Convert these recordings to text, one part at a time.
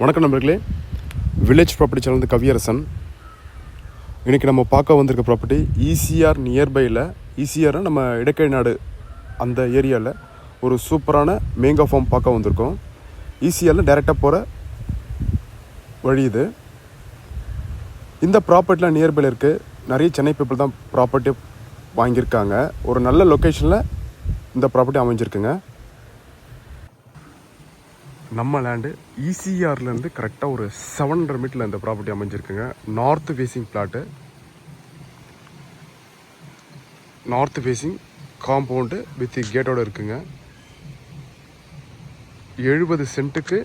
வணக்கம் நண்பர்களே, village property channel Kaviyarasan. இன்றைக்கி நம்ம பார்க்க வந்திருக்க ப்ராப்பர்ட்டி ஈசிஆர் நியர்பையில், ஈசிஆர் நம்ம இடக்கை நாடு அந்த ஏரியாவில் ஒரு சூப்பரான மேங்கோ ஃபார்ம் பார்க்க வந்திருக்கோம். ஈசிஆரில் டைரெக்டாக போகிற வழி இது. இந்த ப்ராப்பர்ட்டியில் நியர்பையில் இருக்குது. நிறைய சென்னை பீப்புள் தான் ப்ராப்பர்ட்டி வாங்கியிருக்காங்க. ஒரு நல்ல லொக்கேஷனில் இந்த ப்ராப்பர்ட்டி அமைஞ்சிருக்குங்க. நம்ம லேண்டு ஈசிஆர்லேருந்து கரெக்டாக ஒரு 700 மீட்டரில் இந்த ப்ராப்பர்ட்டி அமைஞ்சிருக்குங்க. North facing plot, north facing compound with கேட்டோடு இருக்குங்க. 70 சென்ட்டுக்கு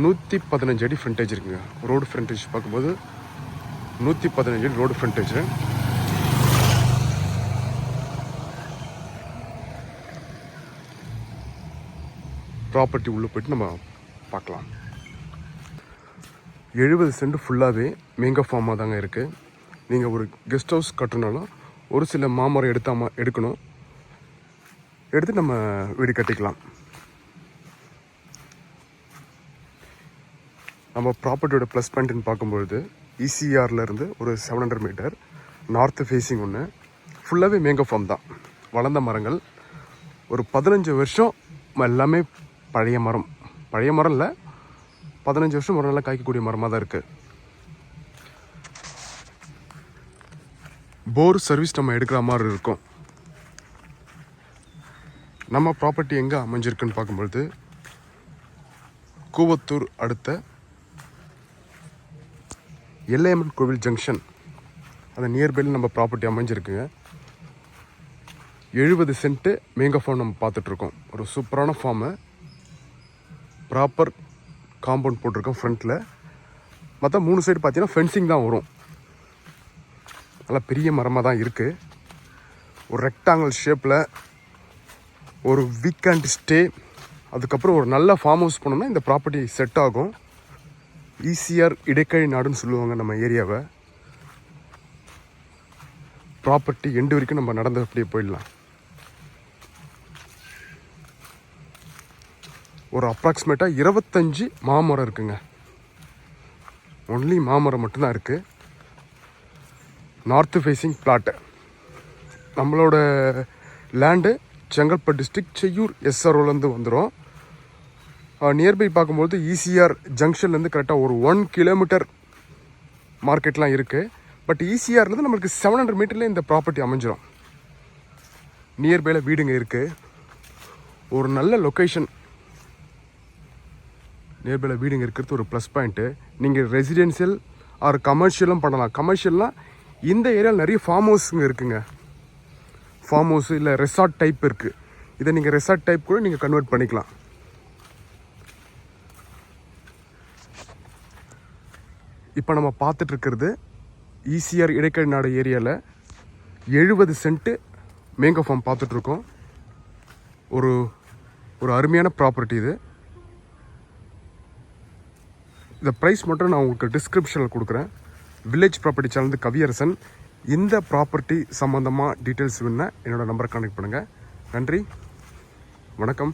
115 அடி ஃப்ரண்டேஜ் இருக்குங்க. ரோடு ஃப்ரண்டேஜ் பார்க்கும்போது 115 அடி ரோடு ஃப்ரண்டேஜ். ப்ராப்பர்ட்டி உள்ளே போய்ட்டு நம்ம பார்க்கலாம். 70 சென்ட் ஃபுல்லாகவே மேங்கோ ஃபார்மாக தாங்க இருக்குது. நீங்கள் ஒரு கெஸ்ட் ஹவுஸ் கட்டணுனாலும் ஒரு சில மாமரம் எடுக்கணும், எடுத்து நம்ம வீடு கட்டிக்கலாம். நம்ம ப்ராப்பர்ட்டியோட ப்ளஸ் பாயிண்ட்னு பார்க்கும்பொழுது ஈசிஆர்லேருந்து ஒரு 700 மீட்டர் நார்த்து ஃபேஸிங் ஒன்று, ஃபுல்லாகவே மேங்கோ ஃபார்ம் தான். வளர்ந்த மரங்கள் ஒரு 15 வருஷம் எல்லாமே பழைய மரம் இல்லை, 15 வருஷம் ஒரு நல்லா காய்க்கக்கூடிய மரமாக தான் இருக்குது. போர் சர்வீஸ் நம்ம எடுக்கிற மாதிரி இருக்கும். நம்ம ப்ராப்பர்ட்டி எங்கே அமைஞ்சிருக்குன்னு பார்க்கும்பொழுது கூவத்தூர் அடுத்த எல்லையம்மன் கோவில் ஜங்ஷன், அந்த நியர்பையில் நம்ம ப்ராப்பர்ட்டி அமைஞ்சிருக்குங்க. 70 சென்ட்டு மேங்கோ ஃபார்ம் நம்ம பார்த்துட்ருக்கோம். ஒரு சூப்பரான ஃபார்மு, ப்ராப்பர் காம்பவுண்ட் போட்டிருக்கோம் ஃப்ரண்ட்டில். மற்ற 3 சைடு பார்த்தீங்கன்னா ஃபென்சிங் தான் வரும். நல்லா பெரிய மரமாக தான் இருக்குது. ஒரு ரெக்டாங்கிள் ஷேப்பில் ஒரு வீக்கெண்ட் ஸ்டே, அதுக்கப்புறம் ஒரு நல்ல ஃபார்ம் ஹவுஸ் போனோம்னா இந்த ப்ராப்பர்ட்டி செட் ஆகும். ஈசிஆர் இடைக்கை நாடுன்னு சொல்லுவாங்க நம்ம ஏரியாவை. ப்ராப்பர்ட்டி எண்டு வரைக்கும் நம்ம நடந்து அப்படியே போயிடலாம். ஒரு அப்ராக்சிமேட்டாக 25 மாமரம் இருக்குங்க. ஒன்லி மாமரம் மட்டும்தான் இருக்குது. North facing plot. நம்மளோட லேண்டு செங்கல்பட்டு டிஸ்ட்ரிக்ட் செய்யூர் எஸ்ஆர்ஓலேருந்து வந்துடும். நியர்பை பார்க்கும்போது ஈசிஆர் ஜங்ஷன்லேருந்து கரெக்டாக ஒரு 1 கிலோமீட்டர் மார்க்கெட்லாம் இருக்குது. பட் ஈசிஆர்லேருந்து நம்மளுக்கு 700 மீட்டர்லேயே இந்த ப்ராப்பர்ட்டி அமைஞ்சிடும். நியர்பையில் வீடுங்க இருக்குது. ஒரு நல்ல லொக்கேஷன், நியர்பையில் வீடுங்க இருக்கிறது ஒரு ப்ளஸ் பாயிண்ட்டு. நீங்கள் ரெசிடென்ஷியல் ஆர் கமர்ஷியலும் பண்ணலாம். கமர்ஷியல்னால் இந்த ஏரியாவில் நிறைய ஃபார்ம் ஹவுஸுங்க இருக்குங்க. ஃபார்ம் ஹவுஸ் இல்லை ரெசார்ட் டைப் இருக்குது. இதை நீங்கள் ரெசார்ட் டைப் கூட நீங்கள் கன்வெர்ட் பண்ணிக்கலாம். இப்போ நம்ம பார்த்துட்ருக்கிறது ஈசிஆர் இடைக்கை நாடு ஏரியாவில் 70 சென்ட்டு மேங்கோ ஃபார்ம் பார்த்துட்ருக்கோம். ஒரு அருமையான ப்ராப்பர்ட்டி இது. இந்த ப்ரைஸ் மட்டும் நான் உங்களுக்கு டிஸ்கிரிப்ஷனில் கொடுக்குறேன். Village property channel Kaviyarasan. இந்த ப்ராப்பர்ட்டி சம்மந்தமாக டீட்டெயில்ஸ் வேணுன்னா என்னோடய நம்பரை கான்டெக்ட் பண்ணுங்கள். நன்றி, வணக்கம்.